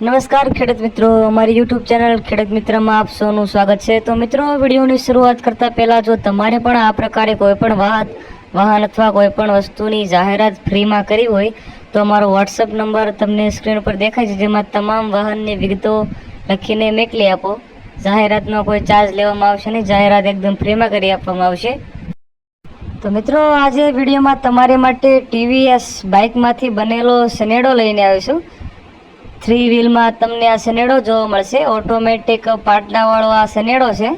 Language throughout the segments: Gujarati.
નમસ્કાર ખેડૂત મિત્રો, અમારી યુટ્યુબ ચેનલ ખેડૂત મિત્રમાં આપ સૌનું સ્વાગત છે। તો મિત્રો, વિડીયોની શરૂઆત કરતા પહેલા જો તમારે પણ આ પ્રકારે કોઈ પણ વાહન અથવા કોઈ પણ વસ્તુની જાહેરાત ફ્રીમાં કરી હોય તો અમારો વોટ્સઅપ નંબર તમને સ્ક્રીન પર દેખાય છે, જેમાં તમામ વાહનની વિગતો લખીને મોકલી આપો। જાહેરાતનો કોઈ ચાર્જ લેવામાં આવશે નહીં, જાહેરાત એકદમ ફ્રીમાં કરી આપવામાં આવશે। તો મિત્રો, આજે વિડીયોમાં તમારી માટે ટીવીએસ બાઇકમાંથી બનેલો સનેડો લઈને આવીશું। 3 વ્હીલમાં તમને આ સનેડો જોવા મળશે। ઓટોમેટિક પાટલાવાળો આ સનેડો છે।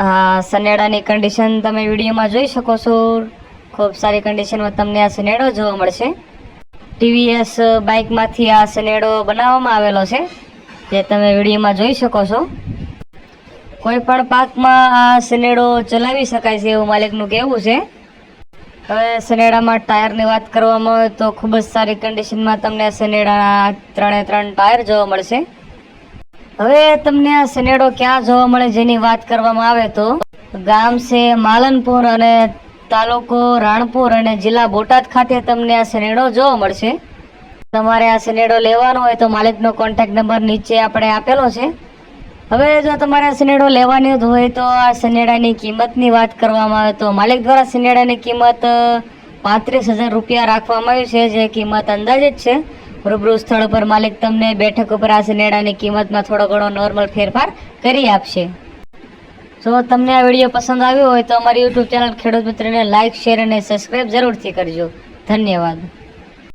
આ સનેડાની કન્ડિશન તમે વિડીયોમાં જોઈ શકો છો। ખૂબ સારી કન્ડિશનમાં તમને આ સનેડો જોવા મળશે। ટીવીએસ બાઇકમાંથી આ સનેડો બનાવવામાં આવેલો છે, જે તમે વિડીયોમાં જોઈ શકો છો। કોઈ પણ પાકમાં આ સનેડો ચલાવી શકાય છે એવું માલિકનું કહેવું છે। હવે સનેડામાં ટાયરની વાત કરવામાં આવે તો ખૂબ જ સારી કન્ડિશનમાં તમને સનેડાના 3 ટાયર જોવા મળશે। હવે તમને આ સનેડો ક્યાં જોવા મળે જેની વાત કરવામાં આવે તો ગામ છે માલનપુર અને તાલુકો રાણપુર અને જિલ્લા બોટાદ ખાતે તમને આ સનેડો જોવા મળશે। તમારે આ સનેડો લેવાનો હોય તો માલિકનો કોન્ટેક્ટ નંબર નીચે આપણે આપેલો છે। હવે જો તમારે આ સનેડો લેવાની હોય તો આ સનેડાની કિંમતની વાત કરવામાં આવે તો માલિક દ્વારા સનેડાની કિંમત 35,000 રૂપિયા રાખવામાં આવી છે, જે કિંમત અંદાજિત છે। રૂબરૂ સ્થળ પર માલિક તમને બેઠક ઉપર આ સનેડાની કિંમતમાં થોડો ઘણો નોર્મલ ફેરફાર કરી આપશે। જો તમને આ વિડીયો પસંદ આવ્યો હોય તો અમારી યુટ્યુબ ચેનલ ખેડૂત મિત્રને લાઇક, શેર અને સબસ્ક્રાઈબ જરૂરથી કરજો। ધન્યવાદ।